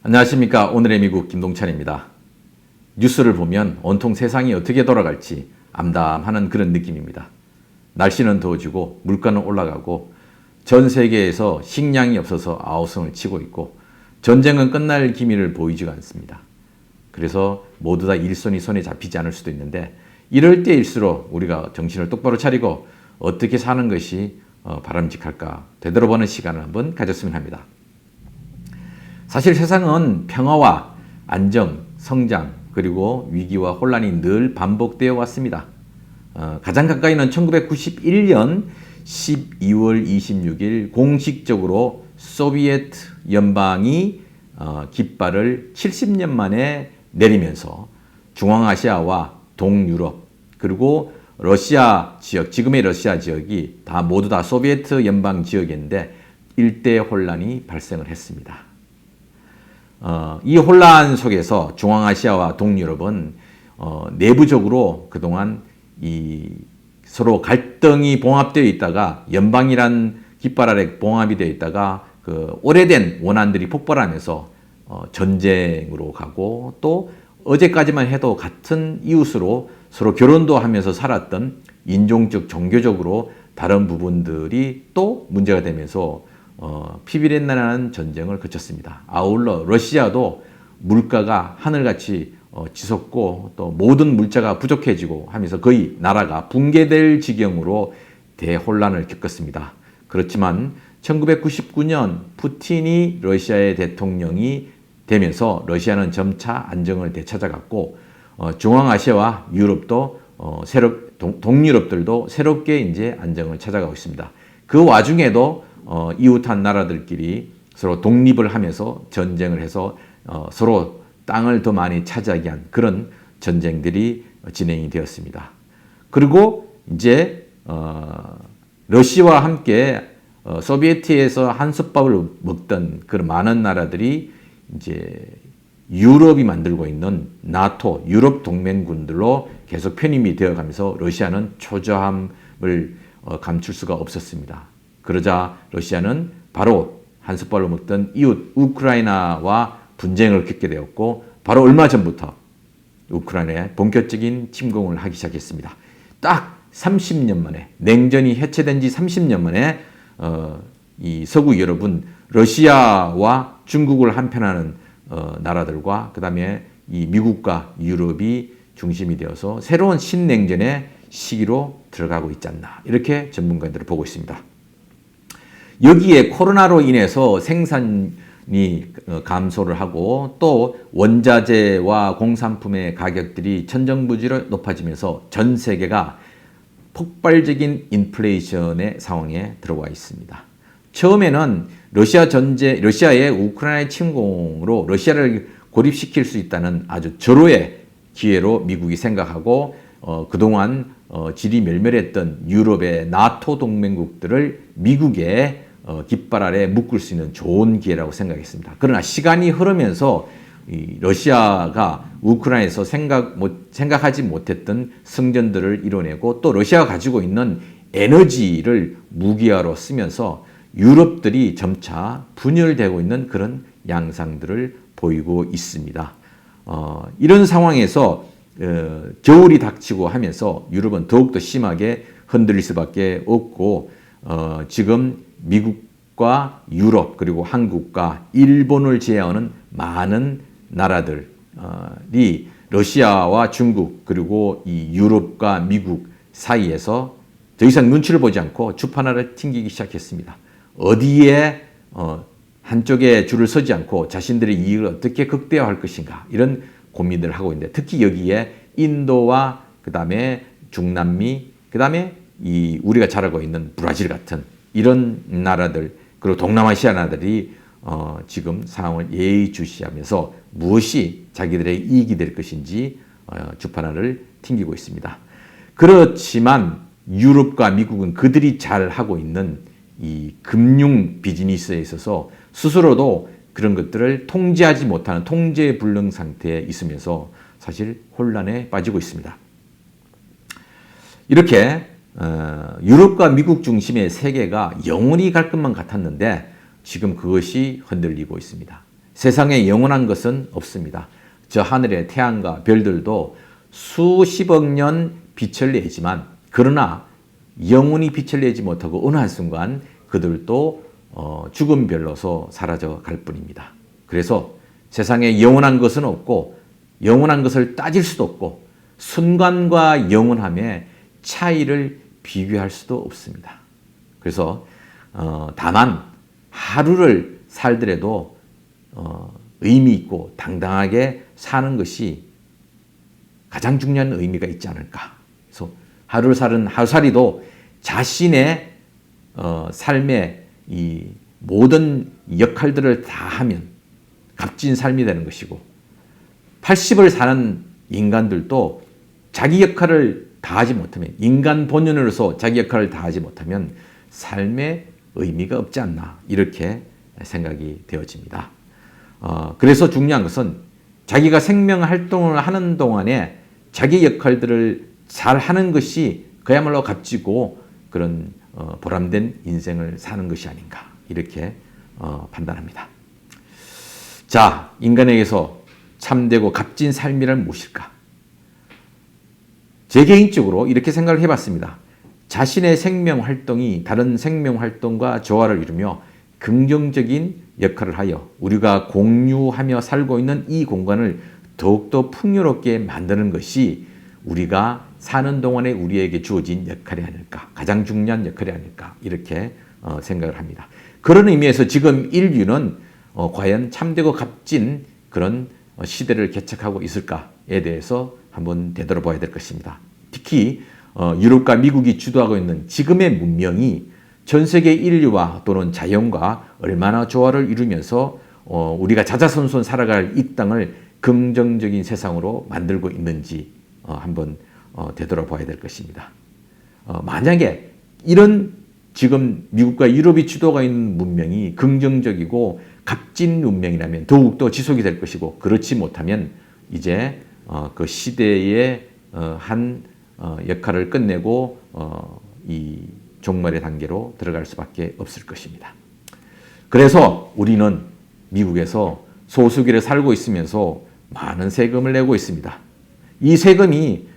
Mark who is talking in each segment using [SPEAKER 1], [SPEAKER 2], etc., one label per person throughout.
[SPEAKER 1] 안녕하십니까. 오늘의 미국 김동찬입니다. 뉴스를 보면 온통 세상이 어떻게 돌아갈지 암담하는 그런 느낌입니다. 날씨는 더워지고 물가는 올라가고 전 세계에서 식량이 없어서 아우성을 치고 있고 전쟁은 끝날 기미를 보이지가 않습니다. 그래서 모두 다 일손이 손에 잡히지 않을 수도 있는데 이럴 때일수록 우리가 정신을 똑바로 차리고 어떻게 사는 것이 바람직할까 되돌아보는 시간을 한번 가졌으면 합니다. 사실 세상은 평화와 안정, 성장, 그리고 위기와 혼란이 늘 반복되어 왔습니다. 가장 가까이는 1991년 12월 26일 공식적으로 소비에트 연방이 깃발을 70년 만에 내리면서 중앙아시아와 동유럽 그리고 러시아 지역, 지금의 러시아 지역이 모두 다 소비에트 연방 지역인데 일대 혼란이 발생을 했습니다. 이 혼란 속에서 중앙아시아와 동유럽은 내부적으로 그동안 서로 갈등이 봉합되어 있다가 연방이란 깃발 아래 봉합이 되어 있다가 그 오래된 원한들이 폭발하면서 전쟁으로 가고 또 어제까지만 해도 같은 이웃으로 서로 결혼도 하면서 살았던 인종적, 종교적으로 다른 부분들이 또 문제가 되면서 피비린내나는 전쟁을 거쳤습니다. 아울러 러시아도 물가가 하늘같이 치솟고 또 모든 물자가 부족해지고 하면서 거의 나라가 붕괴될 지경으로 대혼란을 겪었습니다. 그렇지만 1999년 푸틴이 러시아의 대통령이 되면서 러시아는 점차 안정을 되찾아갔고 중앙아시아와 유럽도 동유럽들도 새롭게 이제 안정을 찾아가고 있습니다. 그 와중에도 이웃한 나라들끼리 서로 독립을 하면서 전쟁을 해서 서로 땅을 더 많이 차지하게 한 그런 전쟁들이 진행이 되었습니다. 그리고 이제 러시아와 함께 소비에트에서 한솥밥을 먹던 그런 많은 나라들이 이제 유럽이 만들고 있는 나토, 유럽 동맹군들로 계속 편입이 되어가면서 러시아는 초조함을 감출 수가 없었습니다. 그러자 러시아는 바로 한솥밥을 먹던 이웃 우크라이나와 분쟁을 겪게 되었고 바로 얼마 전부터 우크라이나에 본격적인 침공을 하기 시작했습니다. 딱 30년 만에 냉전이 해체된 지 30년 만에 이 서구 유럽은 러시아와 중국을 한편하는 나라들과 그 다음에 이 미국과 유럽이 중심이 되어서 새로운 신냉전의 시기로 들어가고 있지 않나 이렇게 전문가들은 보고 있습니다. 여기에 코로나로 인해서 생산이 감소를 하고 또 원자재와 공산품의 가격들이 천정부지로 높아지면서 전 세계가 폭발적인 인플레이션의 상황에 들어와 있습니다. 처음에는 러시아의 우크라이나 침공으로 러시아를 고립시킬 수 있다는 아주 절호의 기회로 미국이 생각하고 그동안 질이 멸멸했던 유럽의 나토 동맹국들을 미국의 깃발 아래 묶을 수 있는 좋은 기회라고 생각했습니다. 그러나 시간이 흐르면서 러시아가 우크라이나에서 생각하지 못했던 성전들을 이뤄내고 또 러시아가 가지고 있는 에너지를 무기화로 쓰면서 유럽들이 점차 분열되고 있는 그런 양상들을 보이고 있습니다. 이런 상황에서 겨울이 닥치고 하면서 유럽은 더욱더 심하게 흔들릴 수밖에 없고 지금 미국과 유럽 그리고 한국과 일본을 제외하는 많은 나라들이 러시아와 중국 그리고 이 유럽과 미국 사이에서 더 이상 눈치를 보지 않고 주판화를 튕기기 시작했습니다. 어디에 한쪽에 줄을 서지 않고 자신들의 이익을 어떻게 극대화할 것인가 이런 고민들을 하고 있는데 특히 여기에 인도와 그 다음에 중남미 그 다음에 우리가 잘 알고 있는 브라질 같은 이런 나라들 그리고 동남아시아 나라들이 지금 상황을 예의주시하면서 무엇이 자기들의 이익이 될 것인지 주판화를 튕기고 있습니다. 그렇지만 유럽과 미국은 그들이 잘 하고 있는 이 금융 비즈니스에 있어서 스스로도 그런 것들을 통제하지 못하는 통제불능 상태에 있으면서 사실 혼란에 빠지고 있습니다. 이렇게 유럽과 미국 중심의 세계가 영원히 갈 것만 같았는데 지금 그것이 흔들리고 있습니다. 세상에 영원한 것은 없습니다. 저 하늘의 태양과 별들도 수십억 년 빛을 내지만 그러나 영원히 빛을 내지 못하고 어느 한순간 그들도 죽은 별로서 사라져 갈 뿐입니다. 그래서 세상에 영원한 것은 없고 영원한 것을 따질 수도 없고 순간과 영원함의 차이를 비교할 수도 없습니다. 그래서 다만 하루를 살더라도 의미 있고 당당하게 사는 것이 가장 중요한 의미가 있지 않을까. 그래서 하루를 사는 하루살이도 자신의 삶의 이 모든 역할들을 다 하면 값진 삶이 되는 것이고 80을 사는 인간들도 자기 역할을 다하지 못하면 인간 본연으로서 자기 역할을 다하지 못하면 삶의 의미가 없지 않나 이렇게 생각이 되어집니다. 그래서 중요한 것은 자기가 생명 활동을 하는 동안에 자기 역할들을 잘 하는 것이 그야말로 값지고 그런 보람된 인생을 사는 것이 아닌가 이렇게 판단합니다. 자, 인간에게서 참되고 값진 삶이란 무엇일까? 제 개인적으로 이렇게 생각을 해봤습니다. 자신의 생명 활동이 다른 생명 활동과 조화를 이루며 긍정적인 역할을 하여 우리가 공유하며 살고 있는 이 공간을 더욱더 풍요롭게 만드는 것이 우리가 사는 동안에 우리에게 주어진 역할이 아닐까, 가장 중요한 역할이 아닐까 이렇게 생각을 합니다. 그런 의미에서 지금 인류는 과연 참되고 값진 그런 시대를 개척하고 있을까에 대해서 한번 되돌아봐야 될 것입니다. 특히 유럽과 미국이 주도하고 있는 지금의 문명이 전 세계 인류와 또는 자연과 얼마나 조화를 이루면서 우리가 자자손손 살아갈 이 땅을 긍정적인 세상으로 만들고 있는지 한번 되돌아봐야 될 것입니다. 만약에 이런 지금 미국과 유럽이 주도가 있는 문명이 긍정적이고 값진 문명이라면 더욱더 지속이 될 것이고 그렇지 못하면 이제 그 시대의 한 역할을 끝내고 이 종말의 단계로 들어갈 수밖에 없을 것입니다. 그래서 우리는 미국에서 소수기를 살고 있으면서 많은 세금을 내고 있습니다. 이 세금이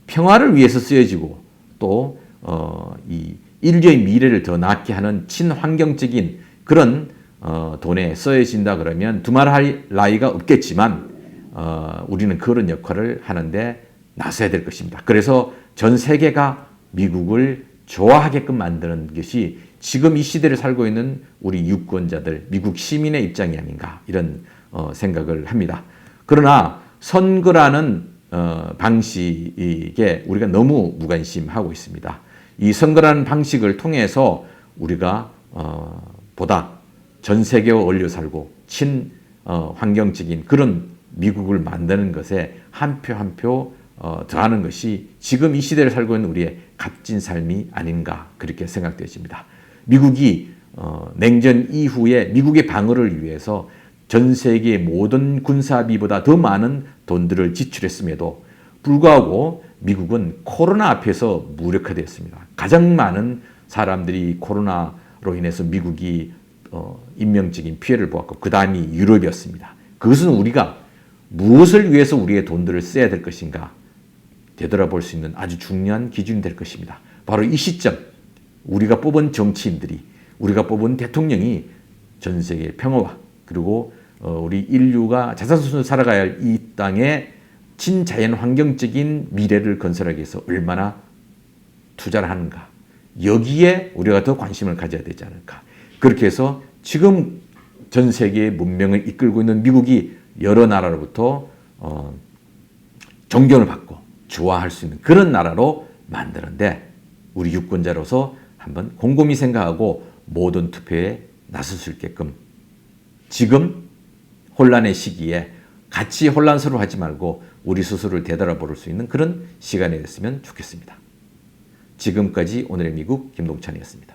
[SPEAKER 1] 평화를 위해서 쓰여지고 또 이 인류의 미래를 더 낫게 하는 친환경적인 그런 돈에 쓰여진다 그러면 두말할 나위가 없겠지만 우리는 그런 역할을 하는데 나서야 될 것입니다. 그래서 전 세계가 미국을 좋아하게끔 만드는 것이 지금 이 시대를 살고 있는 우리 유권자들, 미국 시민의 입장이 아닌가 이런 생각을 합니다. 그러나 선거라는 방식에 우리가 너무 무관심하고 있습니다. 이 선거라는 방식을 통해서 우리가 보다 전 세계와 어울려 살고 친환경적인 그런 미국을 만드는 것에 한 표 한 표 더하는 것이 지금 이 시대를 살고 있는 우리의 값진 삶이 아닌가 그렇게 생각되어집니다. 미국이 냉전 이후에 미국의 방어를 위해서 전 세계의 모든 군사비보다 더 많은 돈들을 지출했음에도 불구하고 미국은 코로나 앞에서 무력화되었습니다. 가장 많은 사람들이 코로나로 인해서 미국이 인명적인 피해를 보았고 그 다음이 유럽이었습니다. 그것은 우리가 무엇을 위해서 우리의 돈들을 써야 될 것인가 되돌아볼 수 있는 아주 중요한 기준이 될 것입니다. 바로 이 시점 우리가 뽑은 정치인들이 우리가 뽑은 대통령이 전 세계의 평화와 그리고 우리 인류가 자자손손 살아가야 할 이 땅의 친자연 환경적인 미래를 건설하기 위해서 얼마나 투자를 하는가 여기에 우리가 더 관심을 가져야 되지 않을까. 그렇게 해서 지금 전 세계의 문명을 이끌고 있는 미국이 여러 나라로부터 존경을 받고 좋아할 수 있는 그런 나라로 만드는데 우리 유권자로서 한번 곰곰이 생각하고 모든 투표에 나설 수 있게끔 지금 혼란의 시기에 같이 혼란스러워하지 말고 우리 스스로를 되돌아볼 수 있는 그런 시간이 됐으면 좋겠습니다. 지금까지 오늘의 미국 김동찬이었습니다.